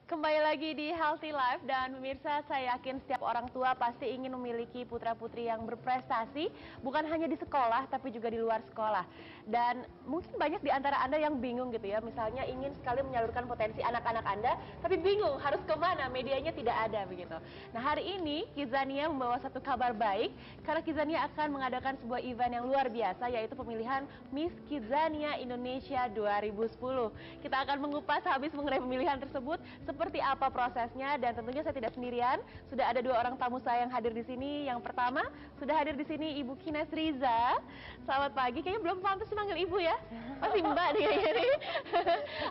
Kembali lagi di Healthy Life dan pemirsa, saya yakin setiap orang tua pasti ingin memiliki putra-putri yang berprestasi, bukan hanya di sekolah tapi juga di luar sekolah. Dan mungkin banyak di antara Anda yang bingung gitu ya, misalnya ingin sekali menyalurkan potensi anak-anak Anda, tapi bingung harus kemana, medianya tidak ada begitu. Nah, hari ini Kidzania membawa satu kabar baik, karena Kidzania akan mengadakan sebuah event yang luar biasa, yaitu pemilihan Miss Kidzania Indonesia 2010. Kita akan mengupas habis mengenai pemilihan tersebut, seperti apa prosesnya, dan tentunya saya tidak sendirian. Sudah ada dua orang tamu saya yang hadir di sini. Yang pertama, sudah hadir di sini Ibu Kines Riza. Selamat pagi. Kayaknya belum pantas manggil Ibu ya. Masih Mbak nih kayaknya.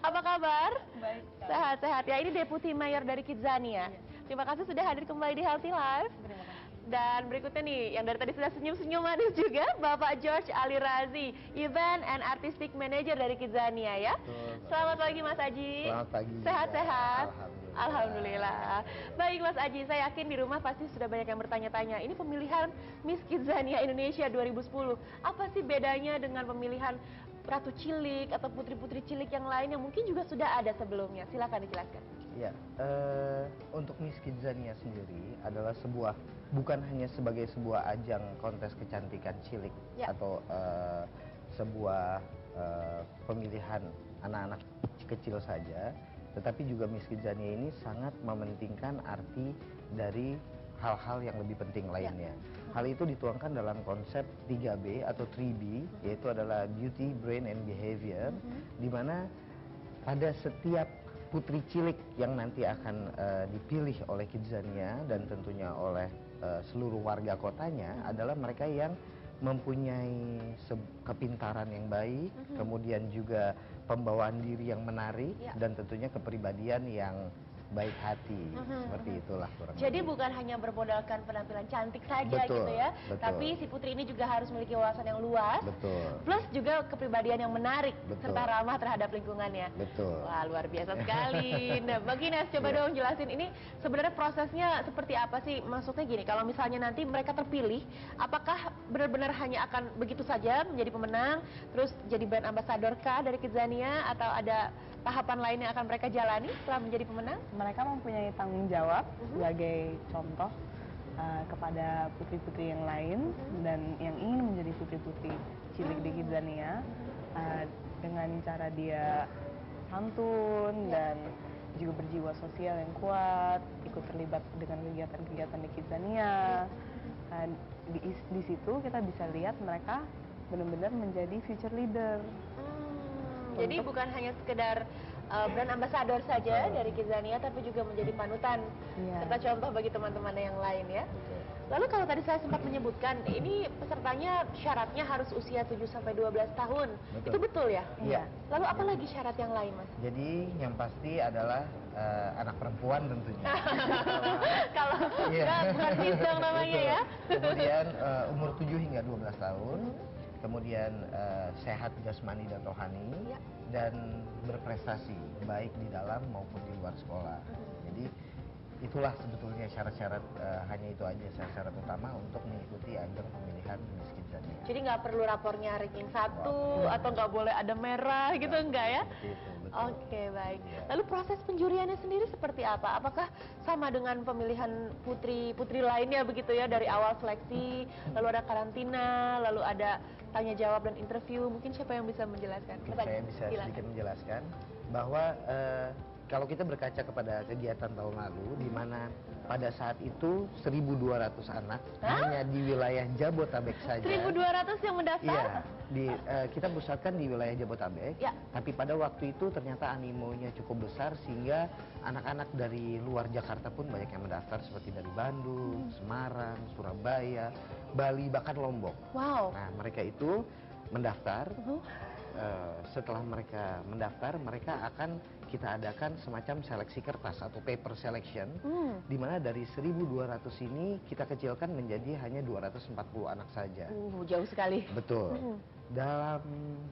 Apa kabar? Baik. Sehat-sehat ya. Ini Deputi Mayor dari Kidzania. Terima kasih sudah hadir kembali di Healthy Life. Terima kasih. Dan berikutnya nih, yang dari tadi sudah senyum-senyum manis juga, Bapak George Ali Razi, Event and Artistic Manager dari Kidzania ya. Betul. Selamat pagi Mas Aji. Selamat pagi. Sehat-sehat. Alhamdulillah. Alhamdulillah. Baik Mas Aji, saya yakin di rumah pasti sudah banyak yang bertanya-tanya. Ini pemilihan Miss Kidzania Indonesia 2010. Apa sih bedanya dengan pemilihan Ratu Cilik atau putri-putri cilik yang lain yang mungkin juga sudah ada sebelumnya? Silakan dijelaskan. Ya, untuk Miss Kidzania sendiri adalah bukan hanya sebagai sebuah ajang kontes kecantikan cilik Ya. atau sebuah pemilihan anak-anak kecil saja, tetapi juga Miss Kidzania ini sangat mementingkan arti dari hal-hal yang lebih penting lainnya. Hal itu dituangkan dalam konsep 3B atau 3B, yaitu adalah Beauty, Brain, and Behavior, di mana pada setiap putri cilik yang nanti akan dipilih oleh Kidzania dan tentunya oleh seluruh warga kotanya adalah mereka yang mempunyai kepintaran yang baik, kemudian juga pembawaan diri yang menarik, dan tentunya kepribadian yang baik hati. Seperti itulah kurang Jadi lebih. bukan hanya bermodalkan penampilan cantik saja Betul, gitu ya, betul. tapi si putri ini juga harus memiliki wawasan yang luas, Betul. plus juga kepribadian yang menarik, Betul. serta ramah terhadap lingkungannya. Betul. Wah, luar biasa sekali. Nah, Mbak Kines, coba Iya. dong jelasin ini sebenarnya prosesnya seperti apa sih? Maksudnya gini, kalau misalnya nanti mereka terpilih, apakah benar-benar hanya akan begitu saja menjadi pemenang, terus jadi brand ambassador kah dari Kidzania, atau ada tahapan lain yang akan mereka jalani setelah menjadi pemenang? Mereka mempunyai tanggung jawab sebagai contoh kepada putri-putri yang lain dan yang ingin menjadi putri-putri cilik di Kidzania dengan cara dia santun dan juga berjiwa sosial yang kuat, ikut terlibat dengan kegiatan-kegiatan di Kidzania. Di situ kita bisa lihat mereka benar-benar menjadi future leader. Jadi bukan hanya sekedar brand ambassador saja dari Kidzania, tapi juga menjadi panutan serta contoh bagi teman-teman yang lain ya. Lalu kalau tadi saya sempat menyebutkan, ini pesertanya syaratnya harus usia 7-12 tahun. Betul. Itu betul ya? Iya. Lalu apa lagi syarat yang lain, Mas? Jadi yang pasti adalah anak perempuan tentunya. Kalau Iya. bukan Miss dong namanya Betul. ya. Kemudian umur 7 hingga 12 tahun. Kemudian sehat jasmani dan rohani, dan berprestasi baik di dalam maupun di luar sekolah. Jadi itulah sebetulnya syarat-syarat, hanya itu aja syarat utama untuk mengikuti ajang pemilihan Miss Kidzania. Jadi nggak perlu rapornya ranking 1 atau nggak boleh ada merah gitu, enggak ya? Seperti itu, betul. Oke, baik. Iya. Lalu proses penjuriannya sendiri seperti apa? Apakah sama dengan pemilihan putri-putri lainnya begitu ya, dari awal seleksi, lalu ada karantina, lalu ada tanya jawab dan interview? Mungkin siapa yang bisa menjelaskan? Saya bisa sedikit menjelaskan bahwa kalau kita berkaca kepada kegiatan tahun lalu, di mana pada saat itu 1.200 anak hanya di wilayah Jabotabek saja. 1.200 yang mendaftar? Iya, kita pusatkan di wilayah Jabotabek. Ya. Tapi pada waktu itu ternyata animonya cukup besar sehingga anak-anak dari luar Jakarta pun banyak yang mendaftar, seperti dari Bandung, Semarang, Surabaya, Bali, bahkan Lombok. Wow. Nah, mereka itu mendaftar. Setelah mereka mendaftar, mereka akan kita adakan semacam seleksi kertas atau paper selection, di mana dari 1.200 ini kita kecilkan menjadi hanya 240 anak saja. Jauh sekali. Betul. Dalam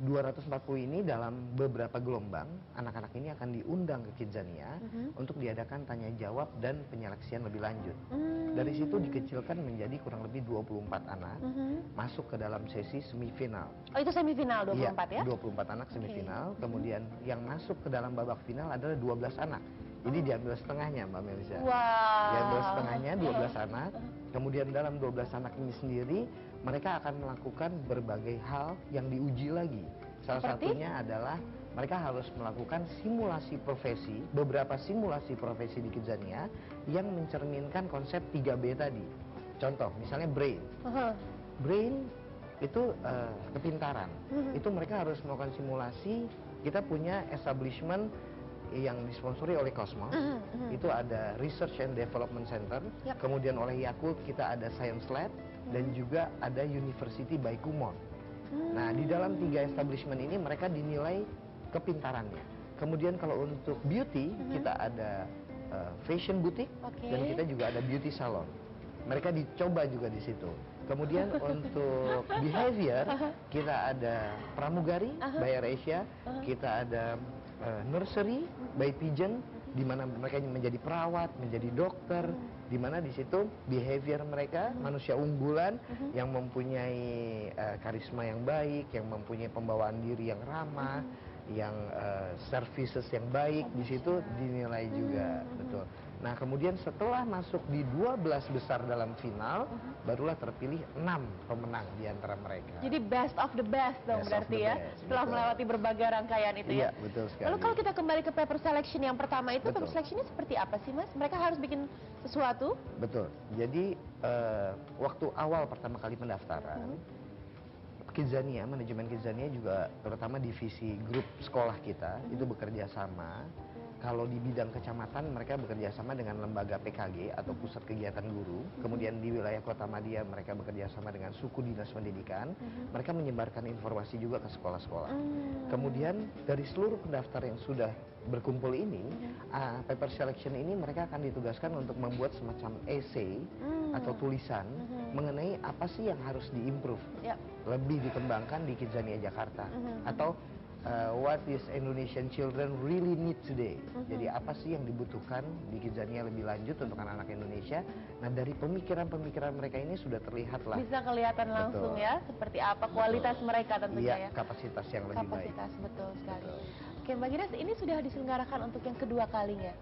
240 ini, dalam beberapa gelombang, anak-anak ini akan diundang ke Kidzania untuk diadakan tanya jawab dan penyeleksian lebih lanjut. Dari situ dikecilkan menjadi kurang lebih 24 anak masuk ke dalam sesi semifinal. Oh, itu semifinal 24 ya? 24 anak semifinal. Kemudian yang masuk ke dalam babak final adalah 12 anak Jadi diambil setengahnya Mbak Melisa. Wow. Diambil setengahnya 12 anak. Kemudian dalam 12 anak ini sendiri mereka akan melakukan berbagai hal yang diuji lagi. Salah Seperti? satunya adalah mereka harus melakukan simulasi profesi, beberapa simulasi profesi di Kidzania yang mencerminkan konsep 3B tadi. Contoh, misalnya brain. Brain itu kepintaran. Itu mereka harus melakukan simulasi. Kita punya establishment yang disponsori oleh Cosmos. Itu ada Research and Development Center. Yap. Kemudian oleh Yakult kita ada Science Lab. Dan juga ada University by Kumon. Nah, di dalam 3 establishment ini mereka dinilai kepintarannya. Kemudian kalau untuk beauty, kita ada fashion boutique. Dan kita juga ada beauty salon. Mereka dicoba juga di situ. Kemudian untuk behavior, kita ada pramugari by AirAsia. Kita ada nursery by Pigeon, di mana mereka menjadi perawat, menjadi dokter, di mana di situ behavior mereka manusia unggulan yang mempunyai karisma yang baik, yang mempunyai pembawaan diri yang ramah, yang services yang baik, di situ dinilai juga, betul. Nah, kemudian setelah masuk di 12 besar dalam final, barulah terpilih 6 pemenang di antara mereka. Jadi best of the best dong Best of berarti the ya, best, setelah betul. melewati berbagai rangkaian itu Iya, ya. betul sekali. Lalu kalau kita kembali ke paper selection yang pertama itu, Betul. paper selectionnya seperti apa sih Mas? Mereka harus bikin sesuatu? Betul. Jadi waktu awal pertama kali pendaftaran, Kidzania, manajemen Kidzania juga terutama divisi grup sekolah kita itu bekerja sama. Kalau di bidang kecamatan mereka bekerja sama dengan lembaga PKG atau pusat kegiatan guru. Kemudian di wilayah Kota Madia mereka bekerja sama dengan suku dinas pendidikan. Mereka menyebarkan informasi juga ke sekolah-sekolah. Kemudian dari seluruh pendaftar yang sudah berkumpul ini, paper selection ini mereka akan ditugaskan untuk membuat semacam essay atau tulisan mengenai apa sih yang harus diimprove, lebih dikembangkan di Kidzania Jakarta, atau what is Indonesian children really need today. Jadi apa sih yang dibutuhkan di Kidzania lebih lanjut untuk anak-anak Indonesia. Nah, dari pemikiran-pemikiran mereka ini sudah terlihat lah. Bisa kelihatan langsung Betul. ya, seperti apa kualitas mereka tentunya Iya, ya. kapasitas yang lebih baik. Kapasitas, betul sekali. Betul. Oke Mbak Gires, ini sudah diselenggarakan untuk yang kedua kalinya.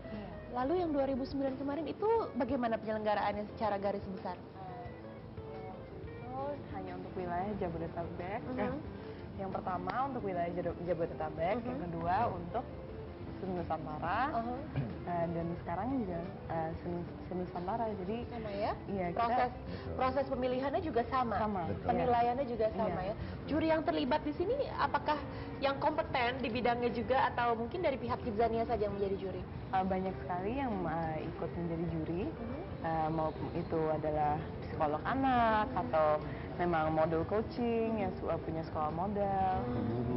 Lalu yang 2009 kemarin itu bagaimana penyelenggaraannya secara garis besar? Itu hanya untuk wilayah Jabodetabek. Yang pertama untuk wilayah Jabodetabek, yang kedua untuk Senusantara, dan sekarang juga Senusantara. Jadi Sama ya? iya, Proses pemilihannya juga sama. Betul. Penilaiannya juga sama Iya. ya. Juri yang terlibat di sini apakah yang kompeten di bidangnya juga atau mungkin dari pihak Kidzania saja yang menjadi juri? banyak sekali yang ikut menjadi juri, mau itu adalah psikolog anak atau memang model coaching yang punya sekolah model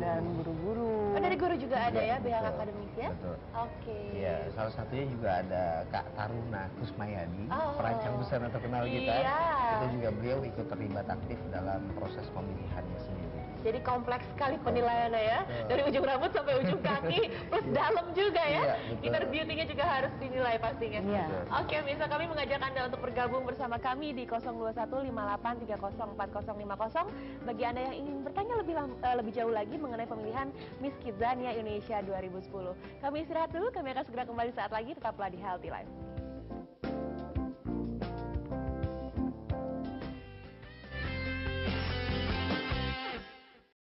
dan guru-guru. Oh, dari guru juga ada ya, Betul. pihak akademis ya? Betul. Oke. Iya, salah satunya juga ada Kak Taruna Kusmayadi, Oh. perancang busana terkenal kita. Iya. Itu juga beliau ikut terlibat aktif dalam proses pemilihannya sendiri. Jadi kompleks sekali penilaiannya ya, dari ujung rambut sampai ujung kaki, plus dalam juga ya. Iya, betul. Inner beauty-nya juga harus dinilai pastinya. Iya. Oke, bisa kami mengajak Anda untuk bergabung bersama kami di 02158304050. Bagi Anda yang ingin bertanya lebih jauh lagi mengenai pemilihan Miss Kidzania Indonesia 2010. Kami istirahat dulu, kami akan segera kembali saat lagi, tetaplah di Healthy Life.